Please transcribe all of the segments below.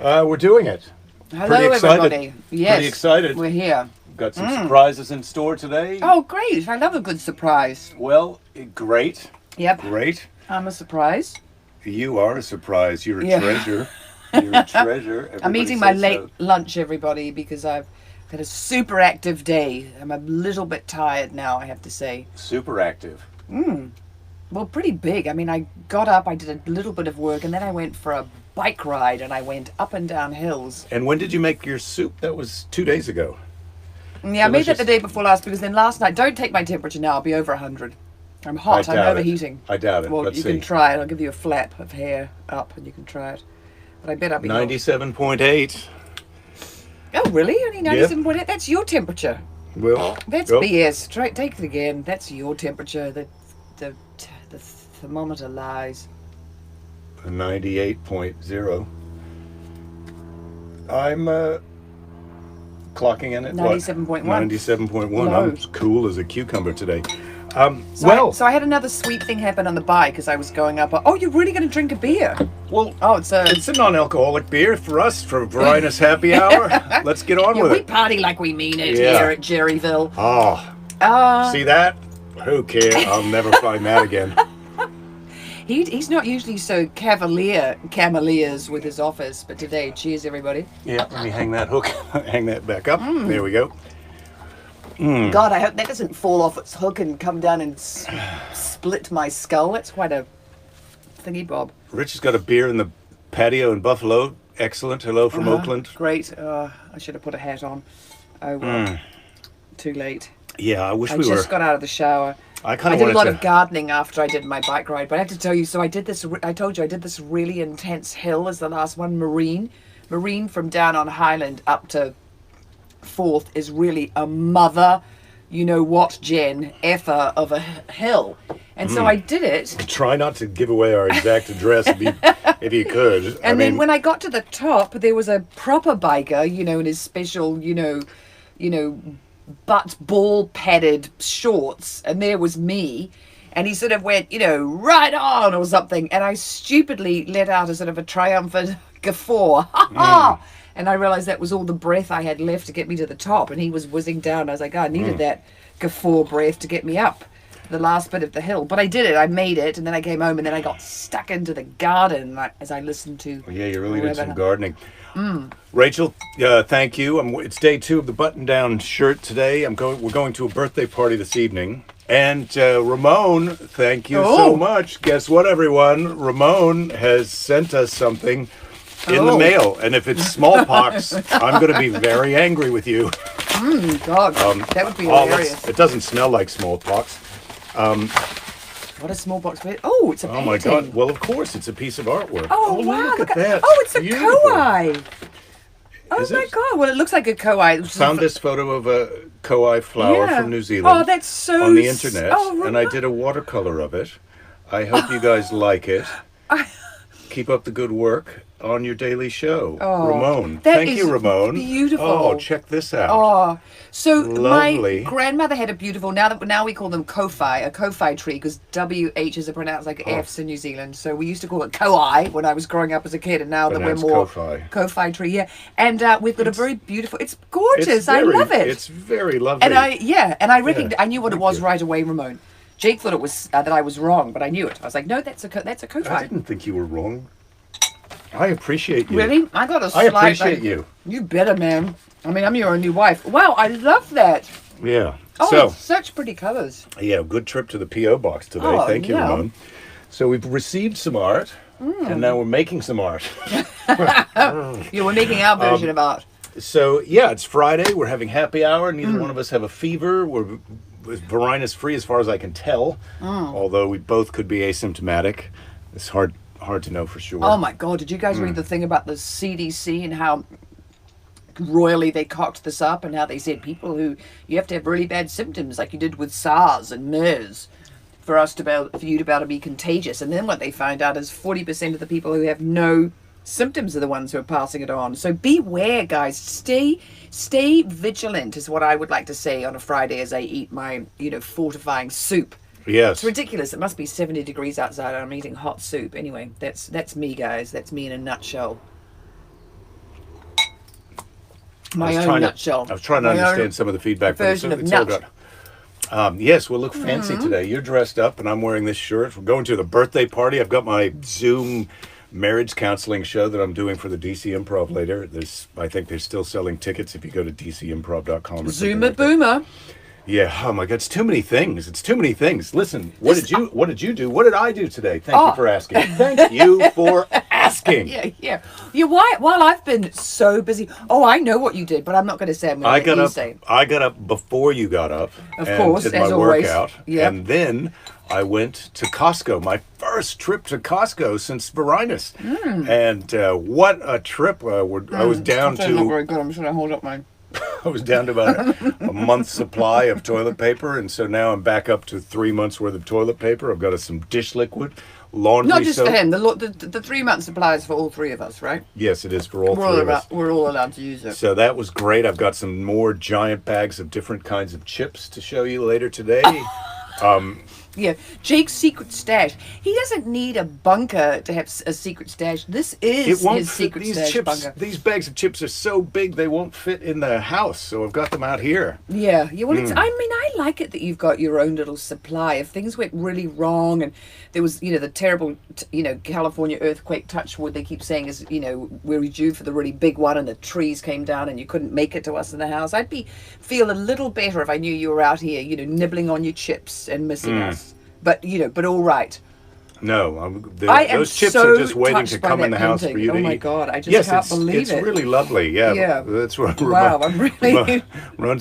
We're doing it. Hello, Pretty excited. everybody. Yes, Pretty excited. we're here. Got some surprises in store today. Oh, great. I love a good surprise. Well, great. Yep. Great. I'm a surprise. You are a surprise. You're a Yeah. treasure. You're a treasure. I'm Everybody eating my says late so. lunch, everybody, because I've had a super active day. I'm a little bit tired now, I have to say. Super active. Well, pretty big. I mean, I got up, I did a little bit of work, and then I went for a bike ride, and I went up and down hills. And when did you make your soup? That was 2 days ago. Yeah, I made that Delicious. the day before last, because then last night, don't take my temperature now, I'll be over 100. I'm hot, I I'm doubt it. overheating. I doubt it. Well, Let's you see. can try it. I'll give you a flap of hair up, and you can try it. But I bet I'll be 97.8. Oh, really? Only 97.8? That's your temperature. Well, That's oh, BS. Take it again. That's your temperature. The thermometer lies. 98.0. I'm clocking in at 97.1. 97.1. Low. I'm cool as a cucumber today. So I had another sweet thing happen on the bike as I was going up. Oh, you're really going to drink a beer? Well, Oh, it's a... it's a non-alcoholic beer for us for Varina's Happy Hour. Let's get on Yeah, with we it. party like we mean it Yeah. here at Jerryville. Oh, see that? Who cares? I'll never find that again. He's not usually so cavaliers with his office, but today, cheers, everybody. Yeah, let me hang that hook, hang that back up. There we go. God, I hope that doesn't fall off its hook and come down and split my skull. That's quite a thingy bob. Rich has got a beer in the patio in Buffalo. Excellent. Hello from Oakland. Great. I should have put a hat on. Oh, well. Too late. Yeah, I wish I we just were. got out of the shower. I kind I of did a wanted lot to. of gardening after I did my bike ride, but I have to tell you, so I did this, I told you I did this really intense hill as the last one, Marine from down on Highland up to Forth is really a mother, you know what, Jen, effer of a hill. And so I did it. Try not to give away our exact address if you could. And then when I got to the top, there was a proper biker, you know, in his special, you know, butt ball padded shorts, and there was me, and he sort of went, you know, right on or something, and I stupidly let out a sort of a triumphant guffaw, ha ha! And I realized that was all the breath I had left to get me to the top, and he was whizzing down. I was like, oh, I needed that guffaw breath to get me up the last bit of the hill, but I did it. I made it, and then I came home, and then I got stuck into the garden as I listened to. Yeah, you really did whoever- some gardening. Rachel, thank you. It's day 2 of the button-down shirt today. We're going to a birthday party this evening. And Ramon, thank you so much. Guess what, everyone? Ramon has sent us something in the mail. And if it's smallpox, I'm going to be very angry with you. God, that would be hilarious. It doesn't smell like smallpox. What a small box. Oh, it's a Oh painting. my God! Well, of course, it's a piece of artwork. Oh, wow, look at that! Oh, it's a Beautiful. kowai. Oh Is my it? God! Well, it looks like a kowai. Found this photo of a kowai flower Yeah. from New Zealand. Oh, that's so on the internet, oh, and I did a watercolor of it. I hope you guys like it. Keep up the good work on your daily show, Ramon. that Thank is you, Ramon. beautiful. Oh, check this out. Oh, so Lovely. my grandmother had a beautiful. Now we call them kowai, a kowai tree, because WHs are pronounced like Fs in New Zealand. So we used to call it kowai when I was growing up as a kid, and now that we're Pronounced more kowai. tree, yeah. And we've got a very beautiful. It's gorgeous. It's I very- love it. It's very lovely. And I reckoned, I knew what it thank was you. right away, Ramon. Jake thought it was that I was wrong, but I knew it. I was like, no, that's a I kowai. didn't think you were wrong. I appreciate you. Really? I got a I slight. appreciate you. You better, man. I mean, I'm your new wife. Wow, I love that. Yeah. Oh, So, it's such pretty colors. yeah, good trip to the P.O. box today. Oh, Thank you, yeah. Ramon. So we've received some art, and now we're making some art. You were making our version of art. So, yeah, it's Friday. We're having happy hour. Neither one of us have a fever. Varina's free as far as I can tell, although we both could be asymptomatic. It's hard to know for sure. Oh my God! Did you guys read the thing about the CDC and how royally they cocked this up, and how they said people who you have to have really bad symptoms, like you did with SARS and MERS, for you to be able to be contagious. And then what they found out is 40% of the people who have no symptoms are the ones who are passing it on. So beware, guys. Stay vigilant is what I would like to say on a Friday as I eat my, fortifying soup. Yes. It's ridiculous. It must be 70 degrees outside and I'm eating hot soup. Anyway, that's me, guys. That's me in a nutshell. My own nutshell. I was trying to understand some of the feedback. Version of it's nut. all good. Yes, we'll look fancy today. You're dressed up, and I'm wearing this shirt. We're going to the birthday party. I've got my Zoom marriage counseling show that I'm doing for the DC Improv later. I think they're still selling tickets if you go to dcimprov.com. Zoomer boomer. Yeah. Oh my God, it's too many things. It's too many things. Listen, what did you do? What did I do today? Thank you for asking. Thank you for asking. Yeah. While I've been so busy. Oh, I know what you did, but I'm not going to say. I'm going to let you say. I got up before you got up. Of course, did as my always. workout, and then I went to Costco. My first trip to Costco since Varinus, and what a trip! I was down to. Not very good. I'm just going to hold up mine. I was down to about a month's supply of toilet paper, and so now I'm back up to 3 months worth of toilet paper. I've got some dish liquid, laundry Not just soap. for him. The 3 month supply is for all three of us, right? Yes, it is for all three of us. We're all allowed to use it. So that was great. I've got some more giant bags of different kinds of chips to show you later today. Yeah, Jake's secret stash. He doesn't need a bunker to have a secret stash. This is his secret stash bunker. These bags of chips are so big they won't fit in the house, so I've got them out here. Yeah. Well, I like it that you've got your own little supply. If things went really wrong and there was, the terrible, California earthquake, touch wood, they keep saying is, we're due for the really big one and the trees came down and you couldn't make it to us in the house. I'd feel a little better if I knew you were out here, nibbling on your chips and missing us. But all right. No, those chips so are just waiting to come in the house for you to eat. Oh my God, I just can't believe it. It's really lovely. Yeah. That's what I'm really. Ramon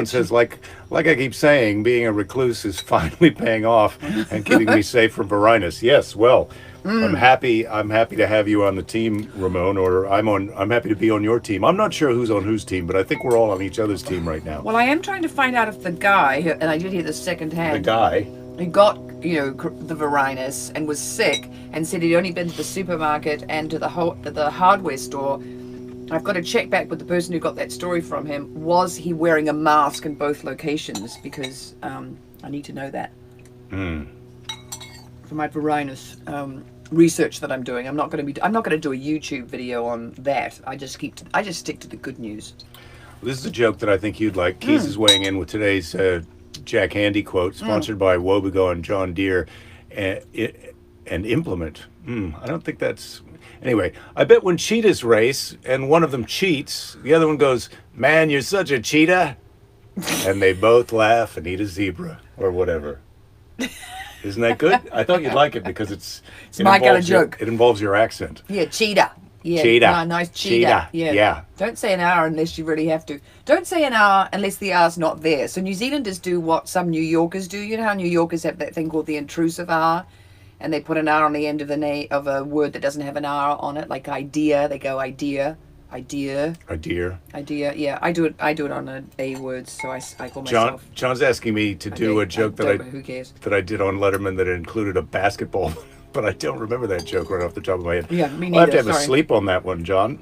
says, like I keep saying, being a recluse is finally paying off and keeping me safe from Varinus. Yes, well, I'm happy to have you on the team, Ramon, or I'm happy to be on your team. I'm not sure who's on whose team, but I think we're all on each other's team right now. Well, I am trying to find out if the guy, and I did hear this secondhand. The guy who got, the Varinus and was sick and said he'd only been to the supermarket and to the hardware store. I've got to check back with the person who got that story from him. Was he wearing a mask in both locations? Because I need to know that. For my Varinus research that I'm doing. I'm not going to do a YouTube video on that. I just stick to the good news. This is a joke that I think you'd like. Keys is weighing in with today's Jack Handy quote, sponsored by Wobegon John Deere and Implement. I don't think that's... Anyway, I bet when cheetahs race and one of them cheats, the other one goes, "Man, you're such a cheetah." And they both laugh and eat a zebra or whatever. Isn't that good? I thought you'd like it because it's my kind of joke. It involves your accent. Yeah, cheetah. Yeah, cheetah. Nice cheetah. Yeah. Don't say an R unless you really have to. Don't say an R unless the R's not there. So New Zealanders do what some New Yorkers do. You know how New Yorkers have that thing called the intrusive R, and they put an R on the end of of a word that doesn't have an R on it, like idea. They go idea. Yeah, I do it on a word, so I call myself. John's asking me to do a joke who cares? that I did on Letterman that included a basketball. But I don't remember that joke right off the top of my head. Yeah, me neither. I'll have to have a sleep on that one, John.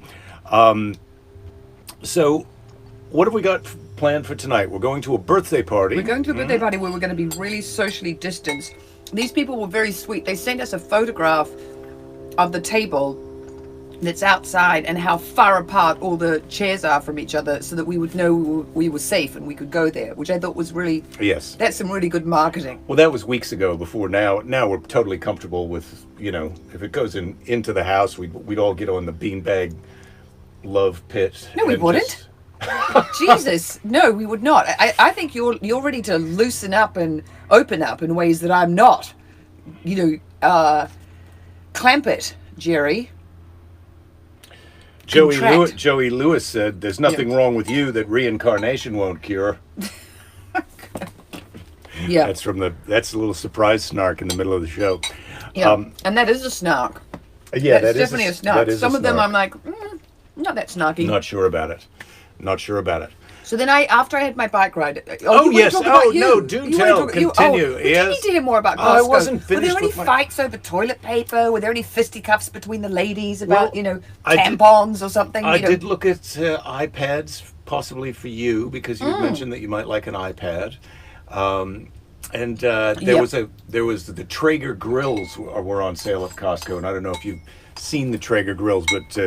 So, what have we got planned for tonight? We're going to a birthday party. We're going to a birthday party where we're going to be really socially distanced. These people were very sweet. They sent us a photograph of the table that's outside and how far apart all the chairs are from each other so that we would know we were safe and we could go there, which I thought was really... Yes. That's some really good marketing. Well, that was weeks ago before now. Now we're totally comfortable with, if it goes into the house, we'd all get on the beanbag love pit. No, we wouldn't. Jesus, no, we would not. I think you're ready to loosen up and open up in ways that I'm not. Clamp it, Jerry. Joey Lewis said, "There's nothing wrong with you that reincarnation won't cure." Yeah, that's a little surprise snark in the middle of the show. Yeah, and that is a snark. Yeah, that's definitely a snark. Some of them I'm like, not that snarky. Not sure about it. So then after I had my bike ride. Yes. No, do tell. Continue. Yes. You need to hear more about Costco. I wasn't finished. Were there any fights over toilet paper? Were there any fisticuffs between the ladies about, tampons or something? I did look at iPads, possibly for you, because you had mentioned that you might like an iPad. There was the Traeger grills were on sale at Costco, and I don't know if you've seen the Traeger grills, but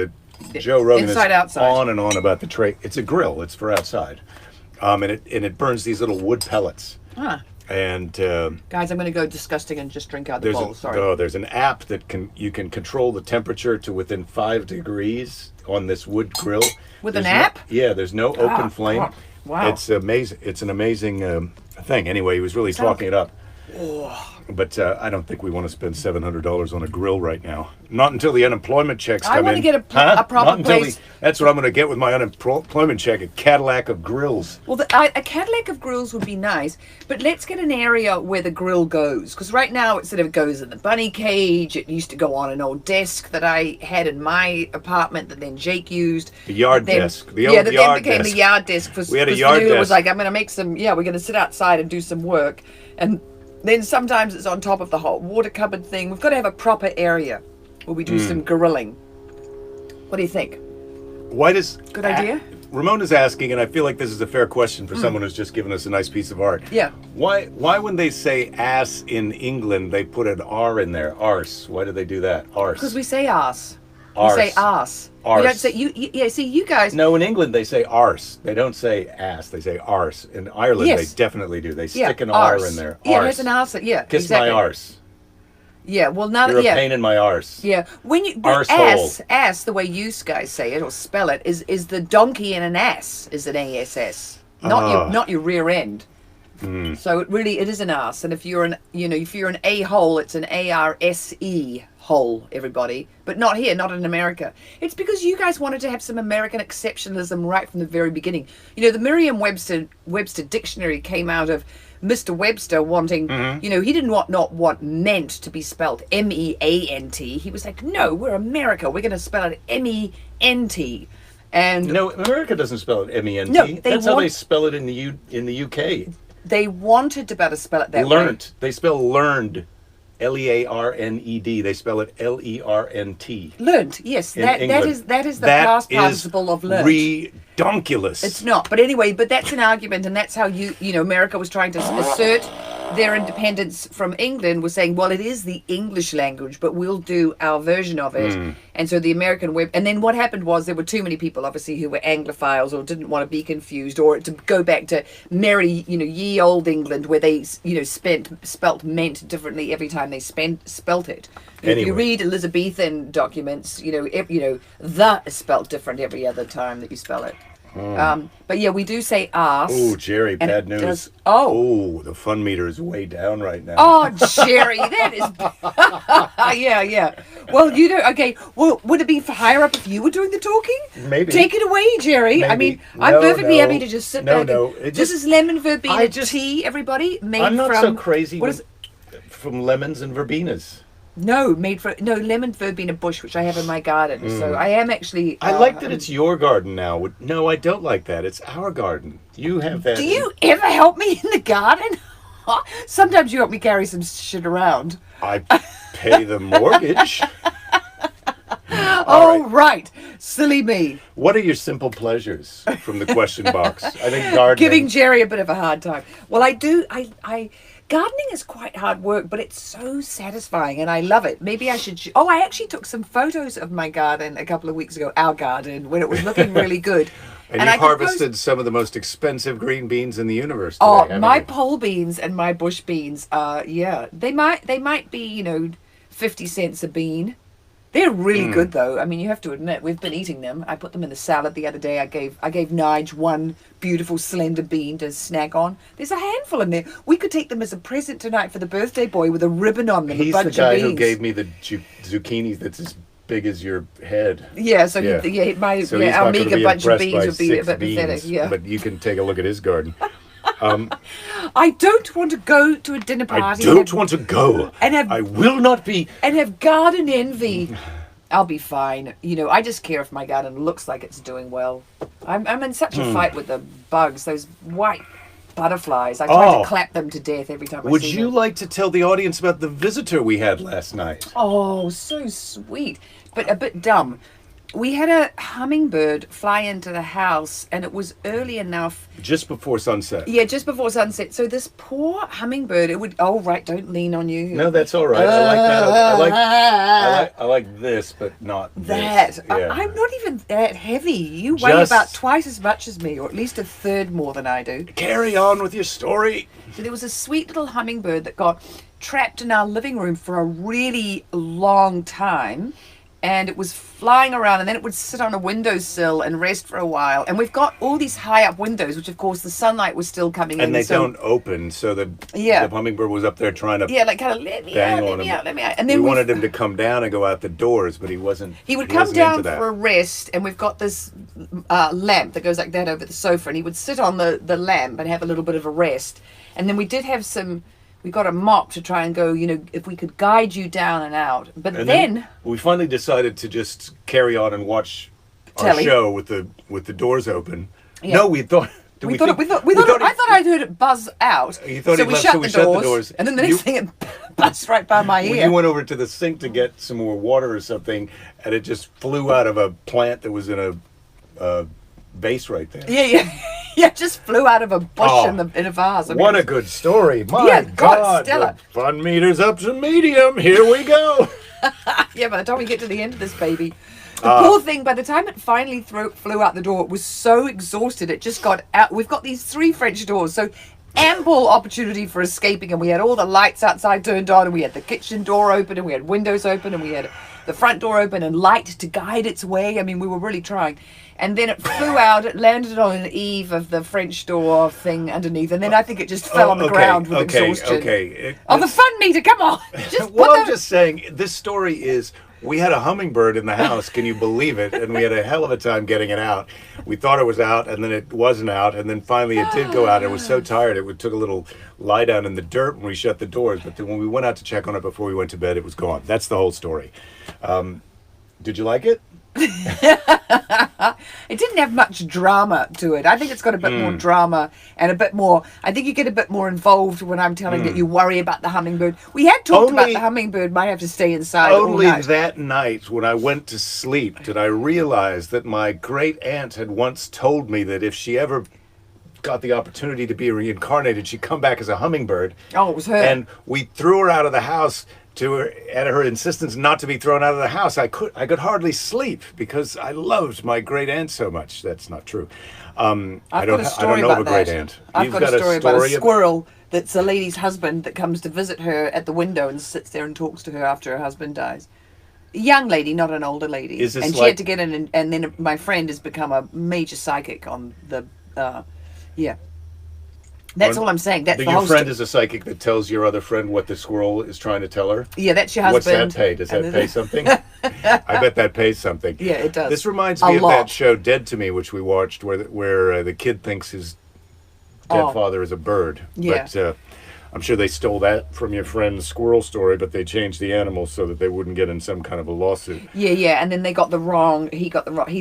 Joe Rogan Inside, is outside. on and on about the tray. It's a grill. It's for outside, and it burns these little wood pellets. Ah. And guys, I'm going to go disgusting and just drink out the bowl. Sorry. There's an app that you can control the temperature to within 5 degrees on this wood grill. With an app? Yeah, there's no open flame. Wow. It's amazing. It's an amazing thing. Anyway, he was really talking it up. But I don't think we want to spend $700 on a grill right now. Not until the unemployment checks come in. I want to get a proper place. That's what I'm going to get with my unemployment check, a Cadillac of grills. Well, a Cadillac of grills would be nice, but let's get an area where the grill goes. Because right now it sort of goes in the bunny cage. It used to go on an old desk that I had in my apartment that then Jake used. The yard desk. That then became the yard desk. We had a yard desk. Was like, I'm going to make some, we're going to sit outside and do some work. And then sometimes it's on top of the hot water cupboard thing. We've got to have a proper area where we do some grilling. What do you think? Good idea? Ramon is asking, and I feel like this is a fair question for someone who's just given us a nice piece of art. Yeah. Why when they say ass in England, they put an R in there? Arse. Why do they do that? Arse. Because we say arse. Arse. We say arse. Arse. We don't say, see, you guys. No, in England they say arse. They don't say ass. They say arse. In Ireland Yes. they definitely do. They Yeah, stick an arse. R in there. Yeah, Arse. it's an arse. Yeah, Kiss exactly. my arse. Yeah, well, now You're that a pain in my arse. Yeah, when you but Arsehole. ass, the way you guys say it or spell it is the donkey in an ass is an ASS, not your rear end. So it is an ass, and if you're an a hole, it's an ARSE hole, everybody. But not here, not in America. It's because you guys wanted to have some American exceptionalism right from the very beginning. You know, the Merriam-Webster dictionary came out of Mr. Webster wanting, he didn't not want meant to be spelled MEANT. He was like, no, we're America. We're going to spell it MENT. And no, America doesn't spell it MENT. No, that's how they spell it in the UK. They wanted to better spell it that way. Learnt. They spell learned. LEARNED. They spell it LERNT. Learnt, yes. That is the past participle of learnt. Redonkulous. It's not. But anyway, that's an argument, and that's how America was trying to assert their independence from England, was saying, well, it is the English language, but we'll do our version of it. And so the American and then what happened was there were too many people, obviously, who were Anglophiles or didn't want to be confused, or to go back to merry, ye old England, where they, spelt meant differently every time they spelt it. Anyway. If you read Elizabethan documents, the is spelt different every other time that you spell it. But yeah, we do say arse. Oh, Jerry, bad news. The fun meter is way down right now. Oh, Jerry, that is... yeah. Well, okay. Well, would it be for higher up if you were doing the talking? Maybe. Take it away, Jerry. Maybe. I mean, I'm perfectly happy to just sit back. This is lemon verbena tea, everybody. I'm not so crazy from lemons and verbenas. No, lemon verbena bush, which I have in my garden. So I am actually... I like that it's your garden now. No, I don't like that. It's our garden. You have that. Do you ever help me in the garden? Sometimes you help me carry some shit around. I pay the mortgage. Right. Silly me. What are your simple pleasures from the question box? I think gardening. Giving Jerry a bit of a hard time. Well, I do. Gardening is quite hard work, but it's so satisfying, and I love it. Maybe I should... I actually took some photos of my garden a couple of weeks ago, our garden, when it was looking really good. And you harvested some of the most expensive green beans in the universe today, my pole beans and my bush beans, they might be, 50 cents a bean. They're really good, though. I mean, you have to admit, we've been eating them. I put them in the salad the other day. I gave Nige one beautiful slender bean to snack on. There's a handful in there. We could take them as a present tonight for the birthday boy with a ribbon on them. He's a bunch the guy of beans. who gave me the zucchini that's as big as your head. Yeah, so our meager bunch of beans would be a bit pathetic. Yeah, but you can take a look at his garden. I don't want to go to a dinner party. I will not be. And have garden envy. I'll be fine. I just care if my garden looks like it's doing well. I'm in such a fight with the bugs, those white butterflies. I try to clap them to death every time I see them. Would you like to tell the audience about the visitor we had last night? Oh, so sweet. But a bit dumb. we had a hummingbird fly into the house, and it was early enough. Just before sunset. Yeah, just before sunset. So this poor hummingbird, it would. Oh, right, don't lean on you. No, that's all right. I like that. I like this, but not that. this. Yeah. I'm not even that heavy. You weigh about twice as much as me, or at least a third more than I do. Carry on with your story. So there was a sweet little hummingbird that got trapped in our living room for a really long time. And it was flying around, and then it would sit on a windowsill and rest for a while. And we've got all these high up windows, which of course the sunlight was still coming in. And they don't open, so the hummingbird was up there trying to like kind of let me out. And then we wanted him to come down and go out the doors, but he wasn't. He would come down for a rest, and we've got this lamp that goes like that over the sofa, and he would sit on the lamp and have a little bit of a rest. And then we did have we got a mop to try and go, if we could guide you down and out. But then we finally decided to just carry on and watch our show with the doors open. Yeah. No, we thought. I thought I'd heard it buzz out. You thought so we shut the doors, and then the next thing it buzzed right by my ear. You went over to the sink to get some more water or something, and it just flew out of a plant that was in a vase right there. Yeah, it just flew out of a bush in a vase. What a good story. My God, Stella. The fun meter's up to medium. Here we go. Yeah, by the time we get to the end of this baby, the poor thing, by the time it finally flew out the door, it was so exhausted, it just got out. We've got these 3 French doors, so ample opportunity for escaping, and we had all the lights outside turned on, and we had the kitchen door open, and we had windows open, and we had the front door open, and light to guide its way. I mean, we were really trying. And then it flew out, it landed on an eave of the French door thing underneath, and then I think it just fell on the ground with exhaustion. The fun meter, come on! I'm just saying, this story is, we had a hummingbird in the house, can you believe it? And we had a hell of a time getting it out. We thought it was out, and then it wasn't out, and then finally it did go out. It was so tired, it took a little lie down in the dirt when we shut the doors, but then when we went out to check on it before we went to bed, it was gone. That's the whole story. Did you like it? It didn't have much drama to it. I think it's got a bit more drama and a bit more. I think you get a bit more involved when I'm telling that you worry about the hummingbird. We had talked about the hummingbird might have to stay inside only all night. That night when I went to sleep did I realize that my great aunt had once told me that if she ever got the opportunity to be reincarnated, she'd come back as a hummingbird. Oh, it was her. And we threw her out of the house at her insistence not to be thrown out of the house. I could hardly sleep because I loved my great aunt so much. That's not true. I don't know of a great aunt. I've got a story about a squirrel that's a lady's husband that comes to visit her at the window and sits there and talks to her after her husband dies. A young lady, not an older lady. And she had to get in, and then my friend has become a major psychic on the, That's all I'm saying. That's the whole Your friend is a psychic that tells your other friend what the squirrel is trying to tell her? Yeah, that's your husband. What's that pay? Does that pay something? I bet that pays something. Yeah, it does. This reminds me of that show Dead to Me, which we watched, where the kid thinks his dead father is a bird. Yeah. But I'm sure they stole that from your friend's squirrel story, but they changed the animal so that they wouldn't get in some kind of a lawsuit. Yeah, and then he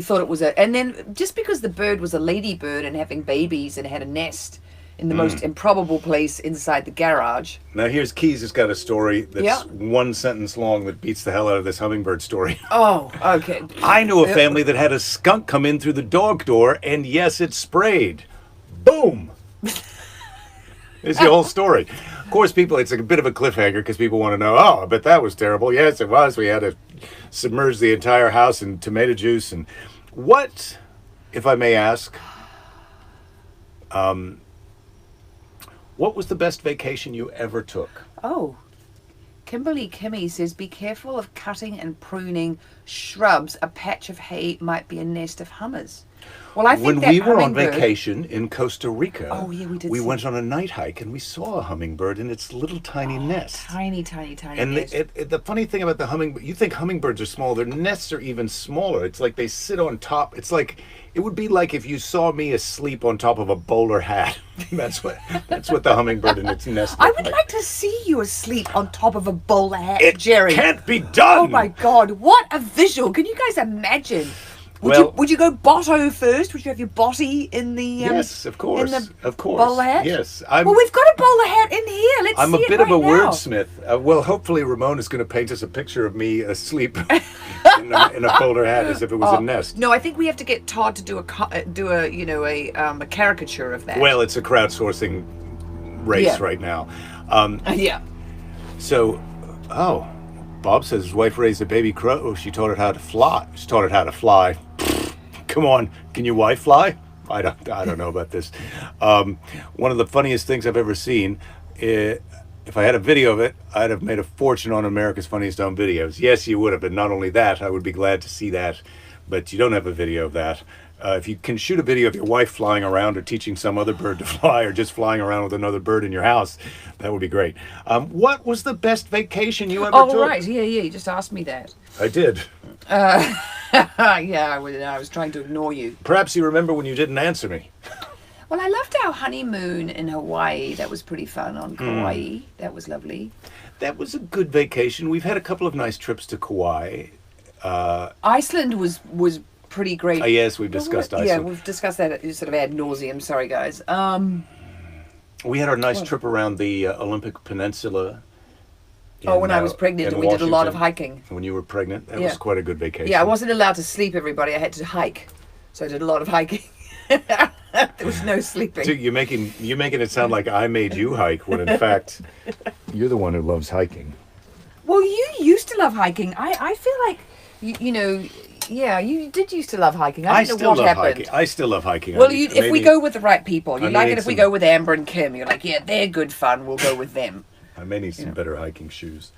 thought it was and then just because the bird was a ladybird and having babies and had a nest in the most improbable place inside the garage. Now here's Keys has got a story that's one sentence long that beats the hell out of this hummingbird story. Oh, okay. I knew a family that had a skunk come in through the dog door, and yes, it sprayed. Boom! It's the whole story. Of course, it's a bit of a cliffhanger because people want to know, I bet that was terrible. Yes, it was. We had to submerge the entire house in tomato juice. And what, if I may ask, what was the best vacation you ever took? Oh, Kimberly Kimmy says, be careful of cutting and pruning shrubs. A patch of hay might be a nest of hummers. Well, I think when we were on vacation in Costa Rica, we went on a night hike and we saw a hummingbird in its little tiny nest. Tiny and nest. The funny thing about the hummingbird, you think hummingbirds are small, their nests are even smaller. It's like they sit on top. It's like, it would be like if you saw me asleep on top of a bowler hat. That's what the hummingbird in its nest I would like to see you asleep on top of a bowler hat, Jerry. It can't be done. Oh my God, what a visual. Can you guys imagine? Would you go botto first? Would you have your botty in the yes, of course, in the bowler bowler hat? Yes. Well, we've got a bowler hat in here. Let's see it right now. I'm a bit of a wordsmith. Well, hopefully Ramon is going to paint us a picture of me asleep in in a bowler hat as if it was a nest. No, I think we have to get Todd to do a caricature of that. Well, it's a crowdsourcing race right now. Yeah. So, Bob says his wife raised a baby crow. She taught it how to fly. She taught it how to fly. Come on, can your wife fly? I don't know about this. One of the funniest things I've ever seen. If I had a video of it, I'd have made a fortune on America's Funniest Home Videos. Yes, you would have. And not only that, I would be glad to see that. But you don't have a video of that. If you can shoot a video of your wife flying around or teaching some other bird to fly or just flying around with another bird in your house, that would be great. What was the best vacation you ever took? Oh, right. Yeah. You just asked me that. I did. Yeah, I was trying to ignore you. Perhaps you remember when you didn't answer me. Well, I loved our honeymoon in Hawaii. That was pretty fun on Kauai. That was lovely. That was a good vacation. We've had a couple of nice trips to Kauai. Iceland was pretty great. Yes, we've discussed Iceland. Yeah, we've discussed that sort of ad nauseum. Sorry, guys. We had our nice trip around the Olympic Peninsula. When I was pregnant, and we did a lot of hiking. When you were pregnant, that was quite a good vacation. Yeah, I wasn't allowed to sleep, everybody. I had to hike. So I did a lot of hiking. There was no sleeping. So you're making it sound like I made you hike, when in fact, you're the one who loves hiking. Well, you used to love hiking. I feel like, you did used to love hiking. I don't know what happened. Hiking. I still love hiking. Well, if we go with the right people. You like it if we go with Amber and Kim. You're like, yeah, they're good fun. We'll go with them. I may need some better hiking shoes.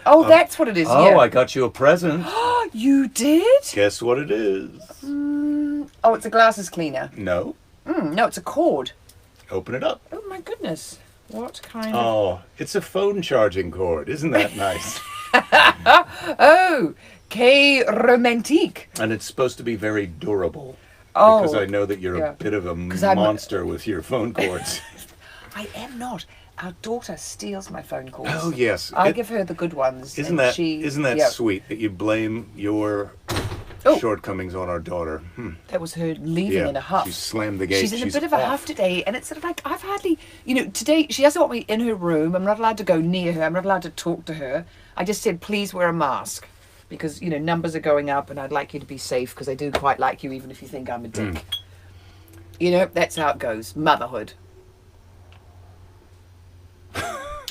Oh, that's what it is. Oh, I got you a present. You did? Guess what it is? Oh, it's a glasses cleaner. No. No, it's a cord. Open it up. Oh, my goodness. What kind of... Oh, it's a phone charging cord. Isn't that nice? Oh, que romantique. And it's supposed to be very durable. Oh. Because I know that you're a bit of a monster with your phone cords. I am not. Our daughter steals my phone calls. Oh, yes. I give her the good ones. Isn't that sweet that you blame your shortcomings on our daughter? That was her leaving in a huff. She slammed the gate. She's in a bit of a huff today, and it's sort of like, I've hardly, today she doesn't want me in her room. I'm not allowed to go near her. I'm not allowed to talk to her. I just said, please wear a mask because, numbers are going up and I'd like you to be safe because I do quite like you even if you think I'm a dick. That's how it goes. Motherhood.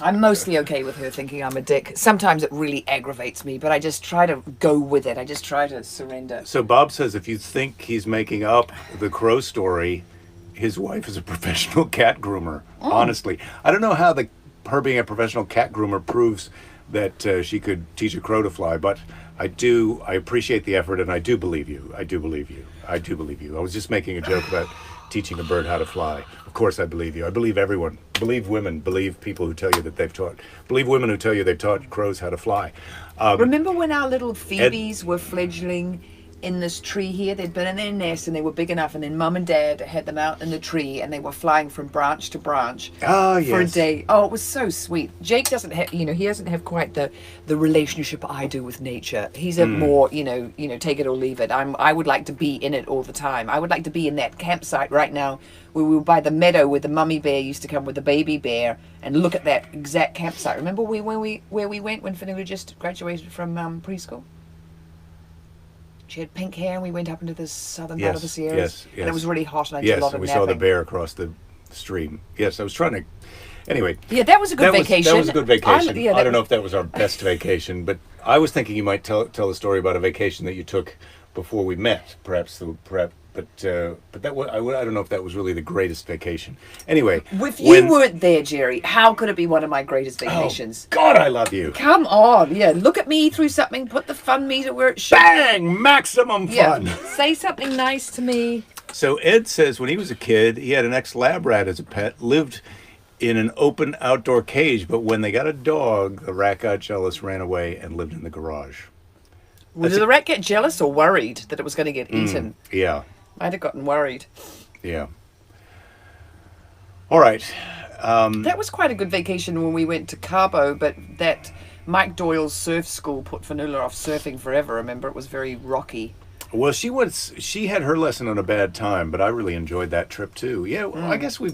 I'm mostly okay with her thinking I'm a dick. Sometimes it really aggravates me, but I just try to go with it. I just try to surrender. So Bob says if you think he's making up the crow story, his wife is a professional cat groomer. Honestly, I don't know how her being a professional cat groomer proves that she could teach a crow to fly, but I appreciate the effort, and I do believe you. I was just making a joke about teaching a bird how to fly. Of course I believe you. I believe everyone. Believe women. Believe people who tell you that believe women who tell you they've taught crows how to fly. Remember when our little Phoebes were fledgling in this tree here? They'd been in their nest and they were big enough, and then Mum and Dad had them out in the tree and they were flying from branch to branch for a day. Oh, it was so sweet. Jake doesn't have, he doesn't have quite the relationship I do with nature. He's a more, take it or leave it. I would like to be in it all the time. I would like to be in that campsite right now where we were by the meadow where the mummy bear used to come with the baby bear and look at that exact campsite. Remember where we went when Fanula just graduated from preschool? She had pink hair, and we went up into the southern part of the Sierras. Yes. And it was really hot, and I did a lot of we napping. saw the bear across the stream. Yes, I was trying to... Anyway. Yeah, that was a good vacation. That was a good vacation. I don't know if that was our best vacation, but I was thinking you might tell a story about a vacation that you took before we met, perhaps. But that was, I don't know if that was really the greatest vacation. Anyway, if you weren't there, Jerry, how could it be one of my greatest vacations? Oh, God, I love you. Come on, look at me through something. Put the fun meter where it should. Bang! Maximum fun. Say something nice to me. So Ed says when he was a kid, he had an ex-lab rat as a pet, lived in an open outdoor cage, but when they got a dog, the rat got jealous, ran away, and lived in the garage. Did the rat get jealous or worried that it was going to get eaten? Yeah. I'd have gotten worried. Yeah. All right. That was quite a good vacation when we went to Cabo, but that Mike Doyle's surf school put Fanula off surfing forever. Remember, it was very rocky. Well, she had her lesson on a bad time, but I really enjoyed that trip too. Yeah, well, I guess we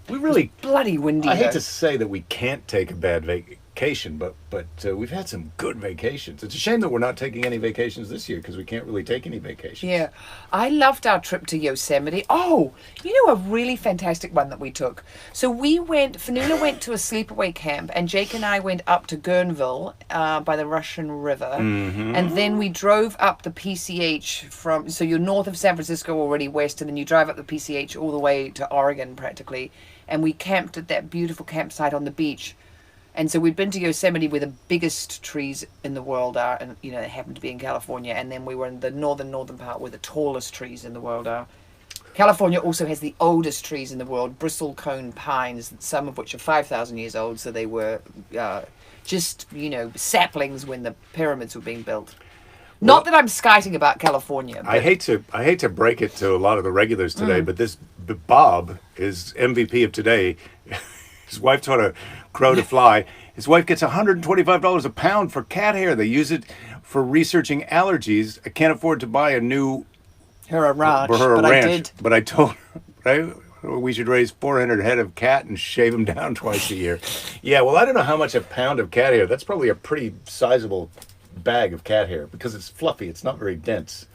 really bloody windy. I hate to say that we can't take a bad vacation, but we've had some good vacations. It's a shame that we're not taking any vacations this year because we can't really take any vacations. Yeah. I loved our trip to Yosemite. Oh, you know, a really fantastic one that we took. So Fanula went to a sleepaway camp, and Jake and I went up to Guerneville by the Russian River. Mm-hmm. And then we drove up the PCH so you're north of San Francisco already west, and then you drive up the PCH all the way to Oregon practically. And we camped at that beautiful campsite on the beach. And so we'd been to Yosemite where the biggest trees in the world are, and you know, they happen to be in California. And then we were in the northern part where the tallest trees in the world are. California also has the oldest trees in the world, bristlecone pines, some of which are 5,000 years old. So they were just, you know, saplings when the pyramids were being built. Not that I'm skiting about California. I hate to break it to a lot of the regulars today, but Bob is MVP of today. His wife taught a crow to fly. His wife gets $125 a pound for cat hair. They use it for researching allergies. I can't afford to buy a new ranch, ranch, I did. but I told her we should raise 400 head of cat and shave them down twice a year. Yeah, well, I don't know how much a pound of cat hair. That's probably a pretty sizable bag of cat hair because it's fluffy. It's not very dense.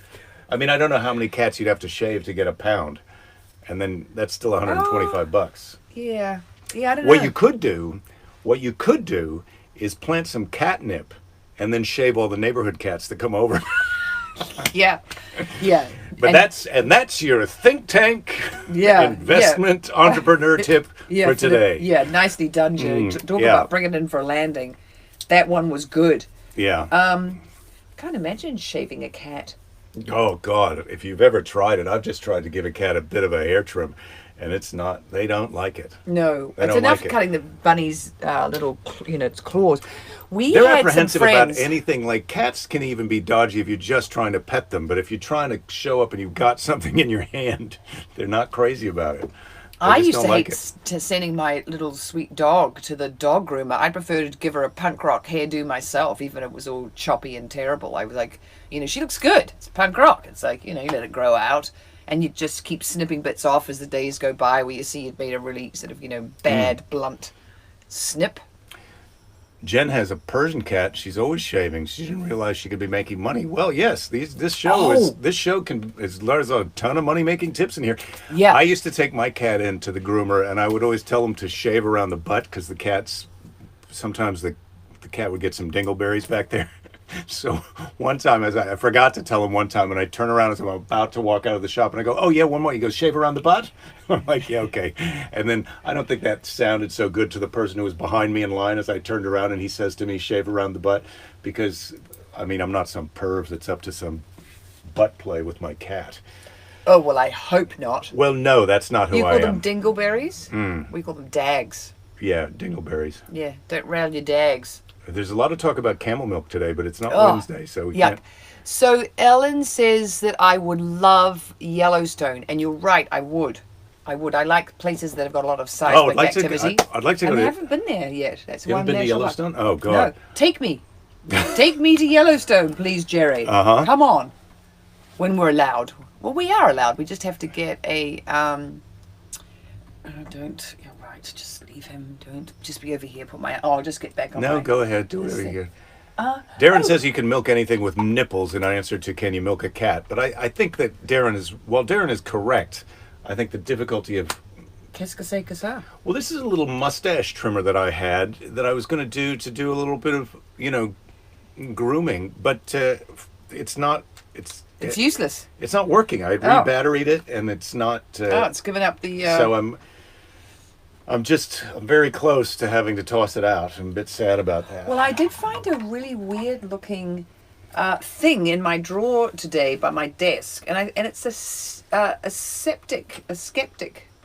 I mean, I don't know how many cats you'd have to shave to get a pound, and then that's still $125. Yeah. Yeah, I don't know. What you could do is plant some catnip and then shave all the neighborhood cats that come over. Yeah. But that's your think tank investment entrepreneur tip for today. Nicely done, Jerry. Talk about bringing it in for a landing. That one was good. Yeah. Can't imagine shaving a cat. Oh God, if you've ever tried it, I've just tried to give a cat a bit of a hair trim. And they don't like it. No, it's enough cutting the bunny's little, its claws. They're apprehensive about anything. Like cats can even be dodgy if you're just trying to pet them. But if you're trying to show up and you've got something in your hand, they're not crazy about it. I used to hate sending my little sweet dog to the dog groomer. I preferred to give her a punk rock hairdo myself, even if it was all choppy and terrible. I was like, she looks good. It's punk rock. It's like, you let it grow out. And you just keep snipping bits off as the days go by where you see you'd made a really sort of, bad, blunt snip. Jen has a Persian cat. She's always shaving. She didn't realize she could be making money. Well, yes, this show there's a ton of money-making tips in here. Yeah. I used to take my cat into the groomer, and I would always tell him to shave around the butt because sometimes the cat would get some dingleberries back there. So one time, I forgot to tell him one time, and I turn around as I'm about to walk out of the shop, and I go, "Oh yeah, one more." He goes, "Shave around the butt?" I'm like, "Yeah, okay." And then I don't think that sounded so good to the person who was behind me in line as I turned around, and he says to me, "Shave around the butt," because I'm not some perv that's up to some butt play with my cat. Oh well, I hope not. Well, no, that's not who I am. You call them dingleberries? We call them dags. Yeah, dingleberries. Yeah, don't rail your dags. There's a lot of talk about camel milk today, but it's not Wednesday, so we can't. So Ellen says that I would love Yellowstone, and you're right, I would. I like places that have got a lot of seismic activity. I'd like to go. I haven't been there yet. That's you why haven't been to Yellowstone? Oh God! No, take me to Yellowstone, please, Jerry. Come on, when we're allowed. Well, we are allowed. We just have to get a. Don't. You're right. Just leave him. Don't. Just be over here. I'll just get back on. No, go ahead. Do whatever you get. Darren says you can milk anything with nipples in answer to can you milk a cat? But I think that Darren is correct. I think the difficulty of... Qu'est-ce que c'est que ça? Well, this is a little mustache trimmer that I had that I was going to do a little bit of, grooming. But it's not... It's useless. It's not working. I re-batteried it and it's not... it's given up the... So I'm very close to having to toss it out. I'm a bit sad about that. Well, I did find a really weird looking thing in my drawer today by my desk, and it's a skeptic.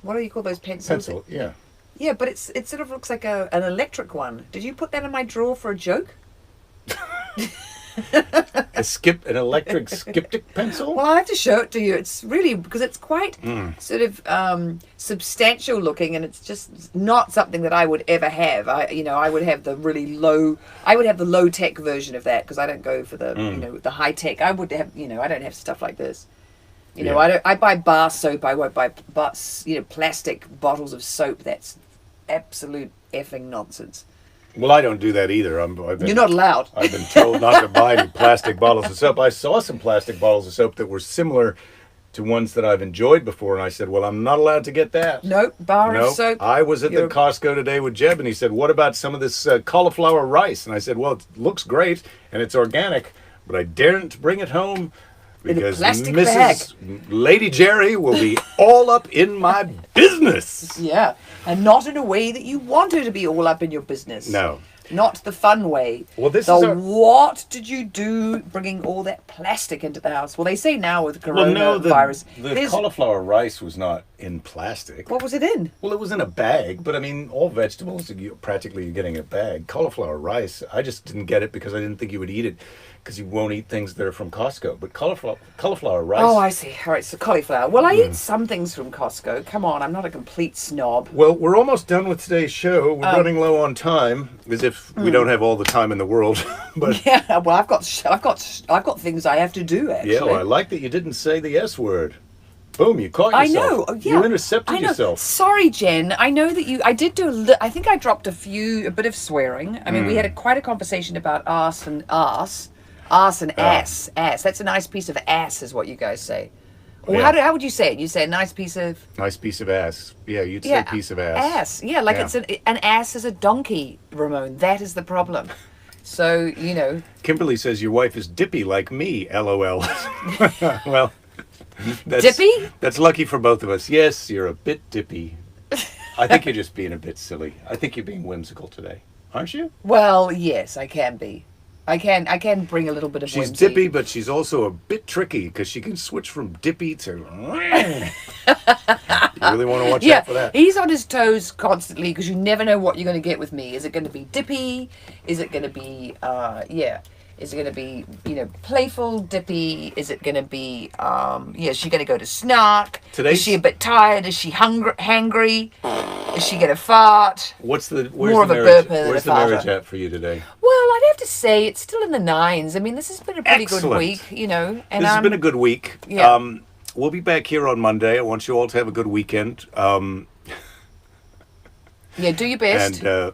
What do you call those pencils? Pencil, yeah. Yeah, but it sort of looks like an electric one. Did you put that in my drawer for a joke? An electric skeptic pencil? Well, I have to show it to you. It's really, because it's quite sort of substantial looking, and it's just not something that I would ever have. I would have the low tech version of that because I don't go for the the high tech. I would have, I don't have stuff like this. I buy bar soap. I won't buy plastic bottles of soap. That's absolute effing nonsense. Well, I don't do that either. You're not allowed. I've been told not to buy any plastic bottles of soap. I saw some plastic bottles of soap that were similar to ones that I've enjoyed before, and I said, well, I'm not allowed to get that. Nope, bar of soap. I was at the Costco today with Jeb, and he said, what about some of this cauliflower rice? And I said, well, it looks great, and it's organic, but I daren't bring it home because Mrs. Lady Jerry will be all up in my business. Yeah, and not in a way that you want her to be all up in your business. No. Not the fun way. Well, what did you do bringing all that plastic into the house? Well, they say now with coronavirus. The cauliflower rice was not in plastic. What was it in? Well, it was in a bag, but I mean, all vegetables, practically you're getting a bag. Cauliflower rice, I just didn't get it because I didn't think you would eat it, because you won't eat things that are from Costco. But cauliflower rice... Oh, I see. All right, so cauliflower. Well, I eat some things from Costco. Come on, I'm not a complete snob. Well, we're almost done with today's show. We're running low on time, as if we don't have all the time in the world. But yeah, well, I've got things I have to do, actually. Yeah, well, I like that you didn't say the S word. Boom, you caught yourself. I know. Yeah. You intercepted yourself. Sorry, Jen. I know that I did do I think I dropped a bit of swearing. I mean, we had quite a conversation about arse and ass. Arse and ass. Ass. That's a nice piece of ass, is what you guys say. Or how would you say it? You say a nice piece of... Nice piece of ass. Yeah, you'd say piece of ass. Ass. Yeah, like it's an ass is a donkey, Ramon. That is the problem. So, you know... Kimberly says your wife is dippy like me, LOL. Well, dippy? That's lucky for both of us. Yes, you're a bit dippy. I think you're just being a bit silly. I think you're being whimsical today. Aren't you? Well, yes, I can be. I can bring a little bit of She's whimsy. dippy, but she's also a bit tricky because she can switch from dippy to... You really want to watch out for that. He's on his toes constantly because you never know what you're going to get with me. Is it going to be dippy? Is it going to be, Is it going to be, playful, dippy? Is it going to be, is she going to go to snark? Is she a bit tired? Is she hangry? Is she going to fart? Where's the marriage at for you today? Well, I'd have to say it's still in the 9s. I mean, this has been a pretty good week, And this has been a good week. Yeah. We'll be back here on Monday. I want you all to have a good weekend. Do your best. And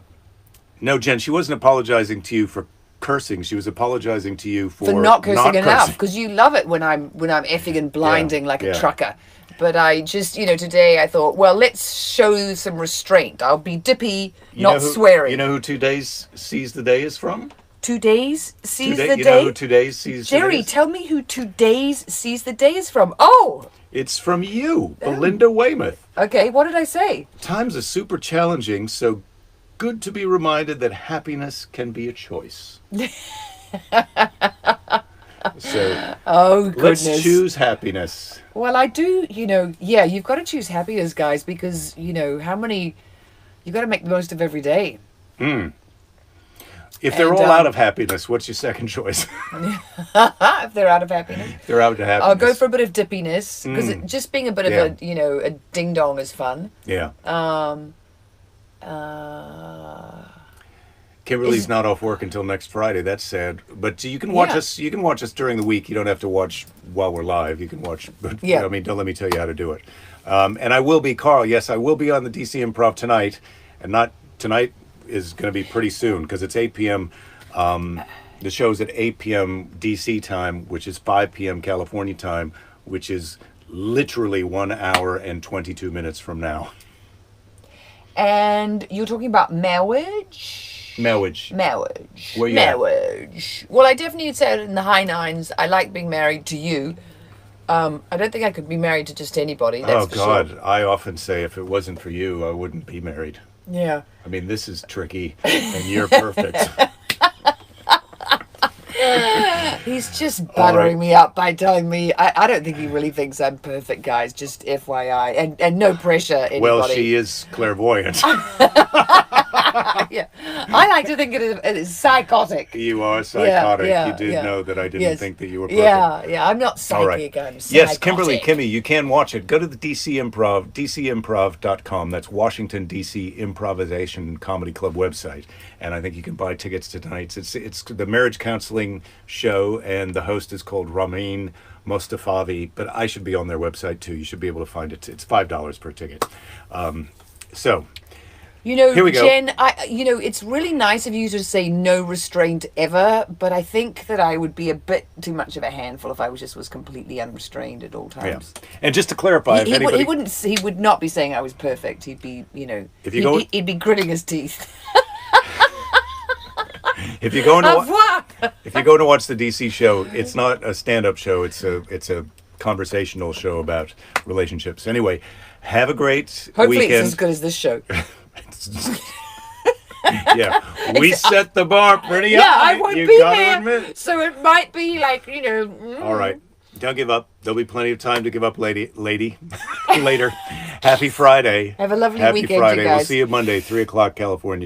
no, Jen, she wasn't apologizing to you for cursing. She was apologizing to you for not cursing enough, because you love it when I'm effing and blinding like a trucker. But I just, today I thought, well, let's show some restraint. I'll be dippy, not swearing. You know who 2 days sees the day is from? 2 days sees the day? You know who 2 days sees the day? Jerry, tell me who 2 days sees the day is from. Oh! It's from you, Belinda Weymouth. Okay, what did I say? Times are super challenging, so good to be reminded that happiness can be a choice. So, oh goodness, let's choose happiness. Well, I do, you've got to choose happiness, guys, because, you've got to make the most of every day. If they're all out of happiness, what's your second choice? If they're out of happiness? They're out of happiness. I'll go for a bit of dippiness, because just being a bit of a ding-dong is fun. Yeah. Kimberly's not off work until next Friday. That's sad. But you can watch us. You can watch us during the week. You don't have to watch while we're live. You can watch. But don't let me tell you how to do it. And I will be, Carl. Yes, I will be on the DC Improv tonight, and not tonight is going to be pretty soon because it's 8 p.m. The show's at 8 p.m. DC time, which is 5 p.m. California time, which is literally 1 hour and 22 minutes from now. And you're talking about marriage? Marriage. Where you marriage. Well, I definitely would say it in the high 9s. I like being married to you. I don't think I could be married to just anybody. That's for God. Sure. I often say if it wasn't for you, I wouldn't be married. Yeah. I mean, this is tricky, and you're perfect. He's just buttering me up by telling me I don't think he really thinks I'm perfect, guys. Just FYI, and no pressure. Anybody. Well, she is clairvoyant. Yeah, I like to think it is psychotic. You are psychotic. You did know that I didn't think that you were perfect. Yeah. I'm not psychic. I'm psychotic. Yes, Kimmy, you can watch it. Go to the DC Improv, dcimprov.com. That's Washington DC Improvisation Comedy Club website, and I think you can buy tickets to tonight's. It's the marriage counseling show, and the host is called Ramin Mostafavi, but I should be on their website too. You should be able to find it. It's $5 per ticket. So You know, Here we go. Jen, it's really nice of you to say no restraint ever, but I think that I would be a bit too much of a handful if I was completely unrestrained at all times. Yeah. And just to clarify, if anybody... He would not be saying I was perfect. He'd be, he'd be gritting his teeth. If you're going to watch the DC show, it's not a stand-up show. It's a conversational show about relationships. Anyway, have a great Hopefully weekend. It's as good as this show. Yeah, we set the bar pretty high. Yeah, I won't You be gotta here, admit. so it might be like, All right, don't give up. There'll be plenty of time to give up, lady. Later. Happy Friday. Have a lovely Happy weekend, Friday. you guys. We'll see you Monday, 3:00 California time.